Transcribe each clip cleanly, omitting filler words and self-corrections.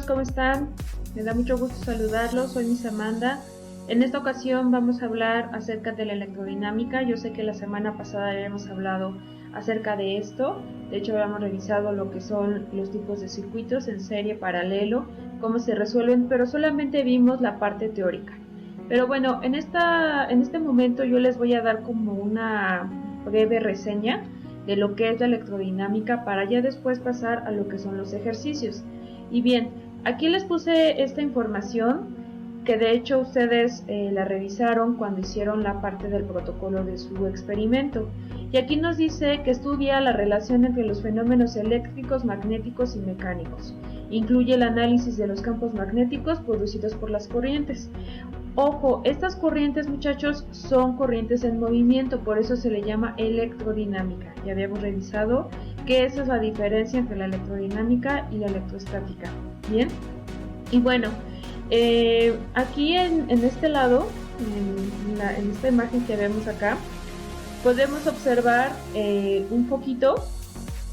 ¿cómo están? Me da mucho gusto saludarlos, soy Miss Amanda. En esta ocasión vamos a hablar acerca de la electrodinámica. Yo sé que la semana pasada ya hemos hablado acerca de esto. De hecho, habíamos revisado lo que son los tipos de circuitos en serie, paralelo, cómo se resuelven, pero solamente vimos la parte teórica. Pero bueno, en este momento yo les voy a dar como una breve reseña de lo que es la electrodinámica para ya después pasar a lo que son los ejercicios. Y bien, aquí les puse esta información que de hecho ustedes la revisaron cuando hicieron la parte del protocolo de su experimento. Y aquí nos dice que estudia la relación entre los fenómenos eléctricos, magnéticos y mecánicos. Incluye el análisis de los campos magnéticos producidos por las corrientes. Ojo, estas corrientes, muchachos, son corrientes en movimiento, por eso se le llama electrodinámica. Ya habíamos revisado que esa es la diferencia entre la electrodinámica y la electrostática. Bien, y bueno, aquí en este lado, en esta imagen que vemos acá, podemos observar un foquito,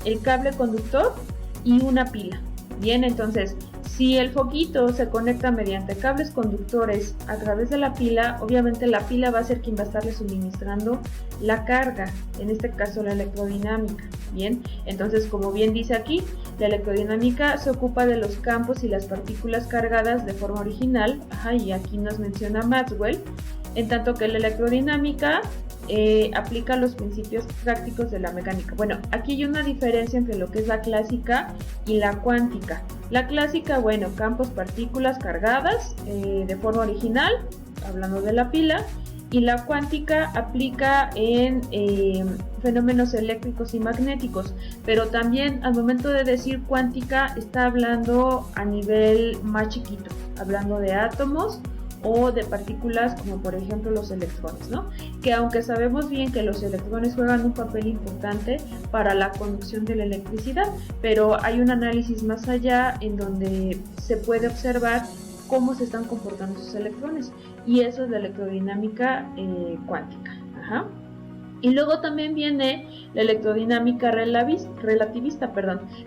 el cable conductor y una pila. Bien, entonces, si el foquito se conecta mediante cables conductores a través de la pila, obviamente la pila va a ser quien va a estarle suministrando la carga, en este caso la electrodinámica. Bien, entonces como bien dice aquí, la electrodinámica se ocupa de los campos y las partículas cargadas de forma original, y aquí nos menciona Maxwell, en tanto que la electrodinámica aplica los principios prácticos de la mecánica. Bueno, aquí hay una diferencia entre lo que es la clásica y la cuántica. La clásica, bueno, campos, partículas cargadas de forma original, hablando de la pila, y la cuántica aplica en fenómenos eléctricos y magnéticos, pero también al momento de decir cuántica está hablando a nivel más chiquito, hablando de átomos o de partículas como por ejemplo los electrones, ¿no? Que aunque sabemos bien que los electrones juegan un papel importante para la conducción de la electricidad, pero hay un análisis más allá en donde se puede observar cómo se están comportando esos electrones, y eso es la electrodinámica cuántica. Y luego también viene la electrodinámica relativista,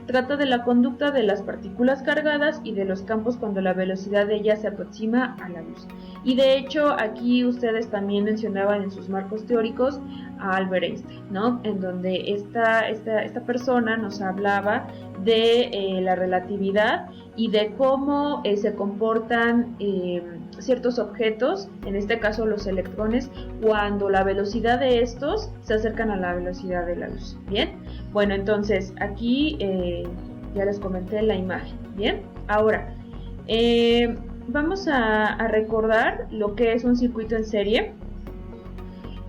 trata de la conducta de las partículas cargadas y de los campos cuando la velocidad de ellas se aproxima a la luz. Y de hecho aquí ustedes también mencionaban en sus marcos teóricos a Albert Einstein, ¿no? En donde esta persona nos hablaba de la relatividad y de cómo se comportan ciertos objetos, en este caso los electrones, cuando la velocidad de estos se acercan a la velocidad de la luz. Bien, bueno, entonces aquí ya les comenté la imagen. Bien, ahora vamos a recordar lo que es un circuito en serie,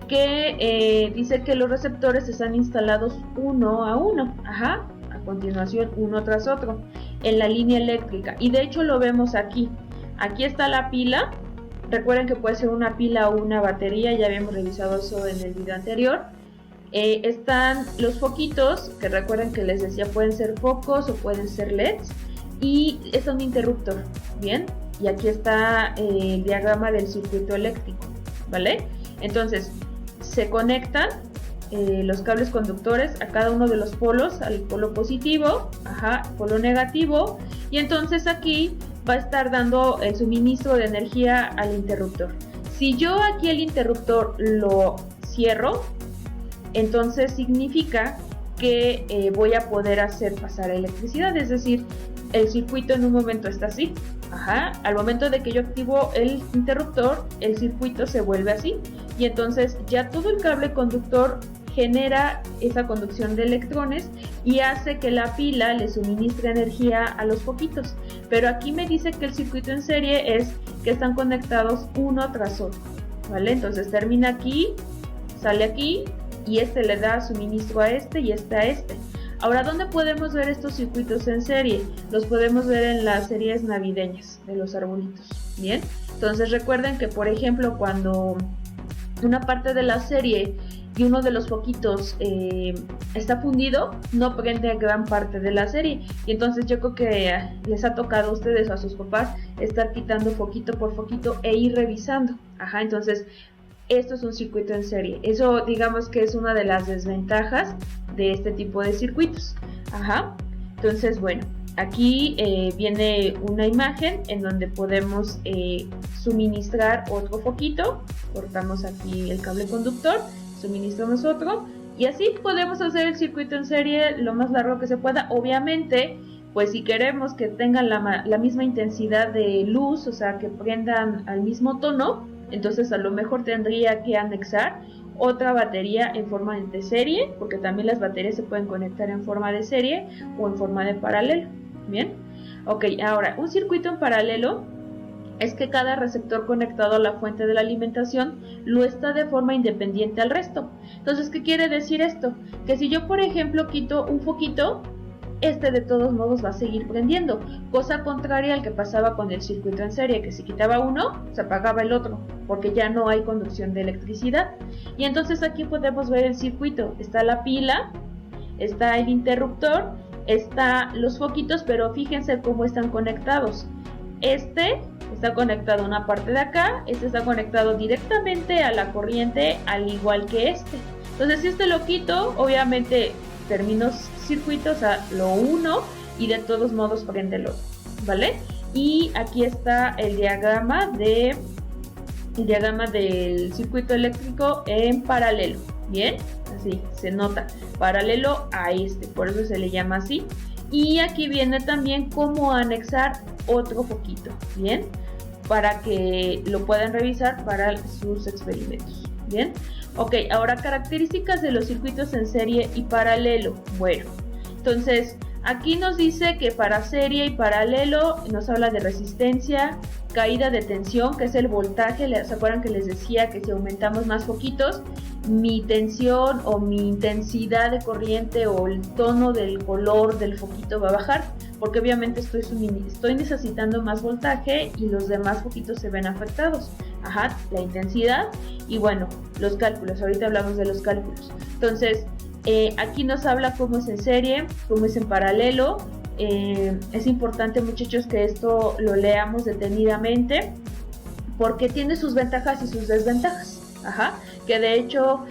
que dice que los receptores están instalados uno a uno, a continuación uno tras otro, en la línea eléctrica, y de hecho lo vemos aquí. Aquí está la pila, recuerden que puede ser una pila o una batería, ya habíamos revisado eso en el video anterior. Están los foquitos, que recuerden que les decía pueden ser focos o pueden ser LEDs, y es un interruptor, bien, y aquí está el diagrama del circuito eléctrico, ¿vale? Entonces, se conectan los cables conductores a cada uno de los polos, al polo positivo, polo negativo, y entonces aquí va a estar dando el suministro de energía al interruptor. Si yo aquí el interruptor lo cierro, entonces significa que voy a poder hacer pasar electricidad, es decir, el circuito en un momento está así, al momento de que yo activo el interruptor, el circuito se vuelve así, y entonces ya todo el cable conductor genera esa conducción de electrones y hace que la pila le suministre energía a los foquitos. Pero aquí me dice que el circuito en serie es que están conectados uno tras otro, ¿vale? Entonces termina aquí, sale aquí, y este le da suministro a este y este a este. Ahora, ¿dónde podemos ver estos circuitos en serie? Los podemos ver en las series navideñas de los arbolitos, ¿bien? Entonces recuerden que, por ejemplo, cuando una parte de la serie y uno de los foquitos está fundido, no prende gran parte de la serie, y entonces yo creo que les ha tocado a ustedes o a sus papás estar quitando foquito por foquito e ir revisando. Entonces esto es un circuito en serie. Eso digamos que es una de las desventajas de este tipo de circuitos. Entonces bueno, aquí viene una imagen en donde podemos suministrar otro foquito. Cortamos aquí el cable conductor, suministramos otro y así podemos hacer el circuito en serie lo más largo que se pueda. Obviamente, pues si queremos que tengan la misma intensidad de luz, o sea que prendan al mismo tono, entonces a lo mejor tendría que anexar otra batería en forma de serie, porque también las baterías se pueden conectar en forma de serie o en forma de paralelo. Bien, ok, ahora un circuito en paralelo es que cada receptor conectado a la fuente de la alimentación lo está de forma independiente al resto. Entonces, ¿qué quiere decir esto? Que si yo, por ejemplo, quito un foquito, este de todos modos va a seguir prendiendo, cosa contraria al que pasaba con el circuito en serie, que si quitaba uno, se apagaba el otro, porque ya no hay conducción de electricidad. Y entonces aquí podemos ver el circuito, está la pila, está el interruptor, está los foquitos, pero fíjense cómo están conectados. Este está conectado a una parte de acá, este está conectado directamente a la corriente, al igual que este. Entonces si este lo quito, obviamente termino circuito, o sea, lo uno y de todos modos prende el otro, ¿vale? Y aquí está el diagrama del circuito eléctrico en paralelo, ¿bien? Así se nota, paralelo a este, por eso se le llama así. Y aquí viene también cómo anexar otro foquito, ¿bien? Para que lo puedan revisar para sus experimentos, ¿bien? Ok, ahora características de los circuitos en serie y paralelo. Bueno, entonces aquí nos dice que para serie y paralelo nos habla de resistencia, caída de tensión, que es el voltaje. ¿Se acuerdan que les decía que si aumentamos más foquitos, mi tensión o mi intensidad de corriente o el tono del color del foquito va a bajar? Porque obviamente estoy necesitando más voltaje y los demás foquitos se ven afectados. Ajá, la intensidad y bueno, los cálculos. Ahorita hablamos de los cálculos. Entonces, aquí nos habla cómo es en serie, cómo es en paralelo. Es importante, muchachos, que esto lo leamos detenidamente porque tiene sus ventajas y sus desventajas. Ajá, que de hecho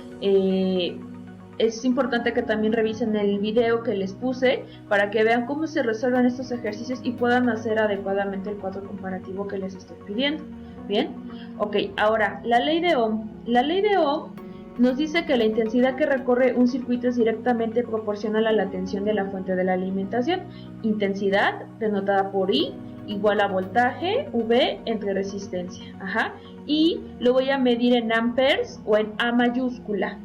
es importante que también revisen el video que les puse para que vean cómo se resuelven estos ejercicios y puedan hacer adecuadamente el cuadro comparativo que les estoy pidiendo. Bien, ok, ahora la ley de Ohm. La ley de Ohm nos dice que la intensidad que recorre un circuito es directamente proporcional a la tensión de la fuente de la alimentación. Intensidad denotada por I igual a voltaje V entre resistencia. Ajá, y lo voy a medir en amperes o en A mayúscula.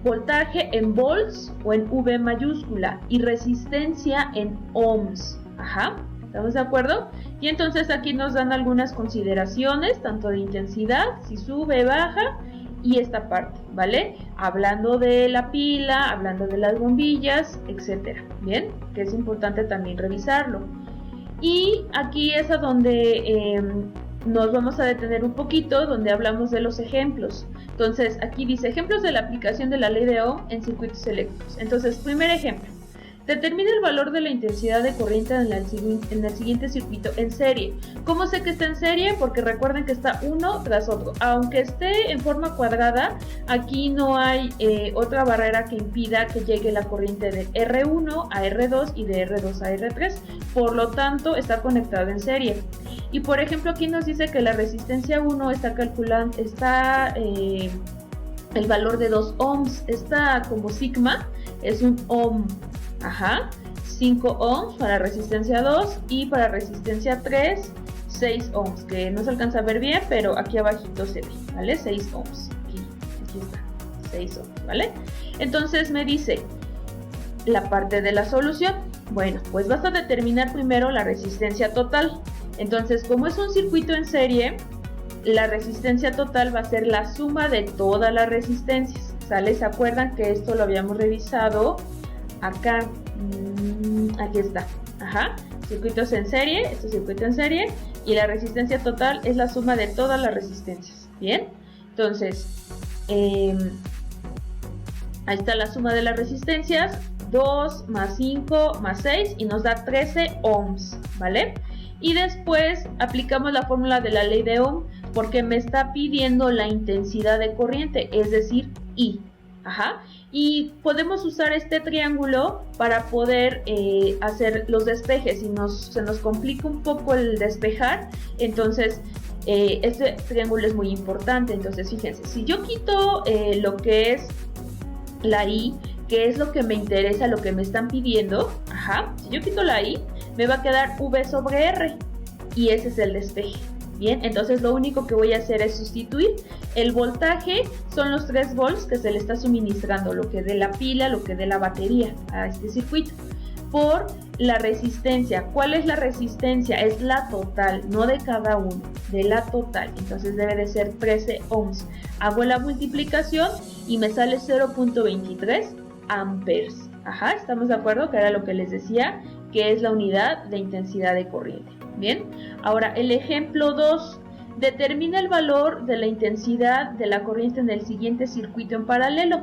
Voltaje en volts o en V mayúscula y resistencia en ohms. Ajá, ¿estamos de acuerdo? Y entonces aquí nos dan algunas consideraciones, tanto de intensidad, si sube, baja, y esta parte, ¿vale? Hablando de la pila, hablando de las bombillas, etcétera, ¿bien? Que es importante también revisarlo. Y aquí es a donde nos vamos a detener un poquito, donde hablamos de los ejemplos. Entonces, aquí dice ejemplos de la aplicación de la ley de Ohm en circuitos eléctricos. Entonces, primer ejemplo. Determina el valor de la intensidad de corriente en el siguiente circuito en serie. ¿Cómo sé que está en serie? Porque recuerden que está uno tras otro. Aunque esté en forma cuadrada, aquí no hay otra barrera que impida que llegue la corriente de R1 a R2 y de R2 a R3. Por lo tanto, está conectado en serie. Y por ejemplo, aquí nos dice que la resistencia 1 está calculando, el valor de 2 ohms. Esta como sigma es un ohm. Ajá, 5 ohms para resistencia 2 y para resistencia 3, 6 ohms, que no se alcanza a ver bien, pero aquí abajito se ve, ¿vale? 6 ohms, aquí está, 6 ohms, ¿vale? Entonces me dice la parte de la solución. Bueno, pues vas a determinar primero la resistencia total. Entonces, como es un circuito en serie, la resistencia total va a ser la suma de todas las resistencias, ¿sale? ¿Se acuerdan que esto lo habíamos revisado? Acá, aquí está, ajá, circuitos en serie, este es circuito en serie, y la resistencia total es la suma de todas las resistencias, ¿bien? Entonces, ahí está la suma de las resistencias, 2 más 5 más 6, y nos da 13 ohms, ¿vale? Y después aplicamos la fórmula de la ley de Ohm, porque me está pidiendo la intensidad de corriente, es decir, I. Ajá. Y podemos usar este triángulo para poder hacer los despejes. Si se nos complica un poco el despejar, entonces este triángulo es muy importante. Entonces fíjense, si yo quito lo que es la I, que es lo que me interesa, lo que me están pidiendo, ajá, si yo quito la I, me va a quedar V sobre R, y ese es el despeje. Bien, entonces lo único que voy a hacer es sustituir. El voltaje son los 3 volts que se le está suministrando, lo que dé la pila, lo que dé la batería a este circuito, por la resistencia. ¿Cuál es la resistencia? Es la total, no de cada uno, de la total. Entonces debe de ser 13 ohms. Hago la multiplicación y me sale 0.23 amperes. Ajá, ¿estamos de acuerdo? Que era lo que les decía, que es la unidad de intensidad de corriente. Bien, ahora el ejemplo 2. Determina el valor de la intensidad de la corriente en el siguiente circuito en paralelo.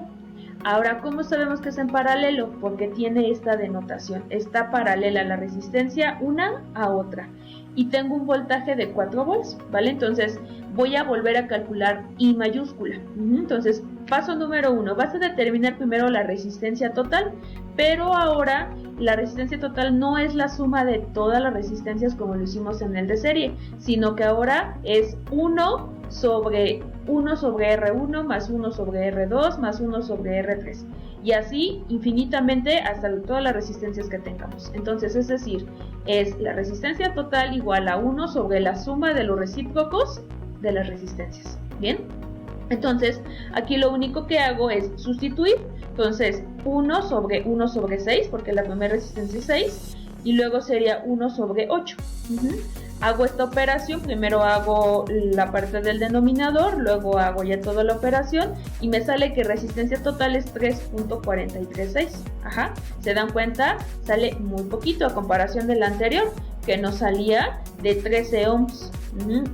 Ahora, ¿cómo sabemos que es en paralelo? Porque tiene esta denotación. Está paralela la resistencia una a otra. Y tengo un voltaje de 4 volts, ¿vale? Entonces, voy a volver a calcular I mayúscula. Entonces, paso número 1. Vas a determinar primero la resistencia total, pero ahora la resistencia total no es la suma de todas las resistencias como lo hicimos en el de serie, sino que ahora es 1 sobre R1 más 1 sobre R2 más 1 sobre R3 y así infinitamente hasta todas las resistencias que tengamos. Entonces, es decir, es la resistencia total igual a 1 sobre la suma de los recíprocos de las resistencias. Bien, entonces aquí lo único que hago es sustituir. Entonces 1 sobre 6, porque la primera resistencia es 6, y luego sería 1 sobre 8. Hago esta operación, primero hago la parte del denominador, luego hago ya toda la operación y me sale que resistencia total es 3.436. Ajá, ¿se dan cuenta? Sale muy poquito a comparación de la anterior, que nos salía de 13 ohms.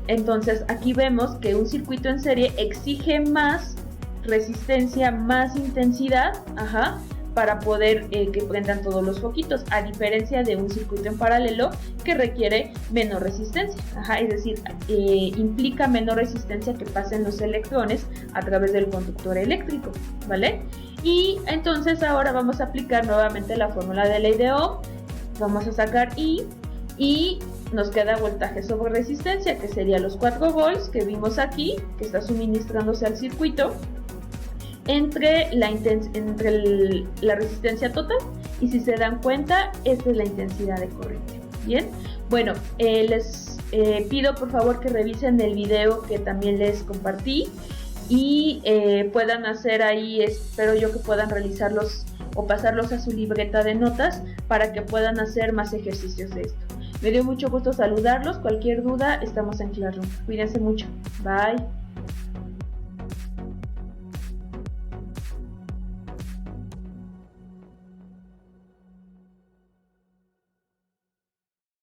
Entonces aquí vemos que un circuito en serie exige más resistencia, más intensidad, ajá, para poder que prendan todos los foquitos, a diferencia de un circuito en paralelo que requiere menor resistencia, ajá, es decir, implica menor resistencia que pasen los electrones a través del conductor eléctrico, ¿vale? Y entonces ahora vamos a aplicar nuevamente la fórmula de ley de Ohm. Vamos a sacar I y nos queda voltaje sobre resistencia, que sería los 4 volts que vimos aquí, que está suministrándose al circuito, entre la resistencia total, y si se dan cuenta, esta es la intensidad de corriente. Bien, bueno, les pido por favor que revisen el video que también les compartí y puedan hacer ahí, espero yo que puedan realizarlos o pasarlos a su libreta de notas para que puedan hacer más ejercicios de esto. Me dio mucho gusto saludarlos. Cualquier duda, estamos en Classroom. Cuídense mucho. Bye.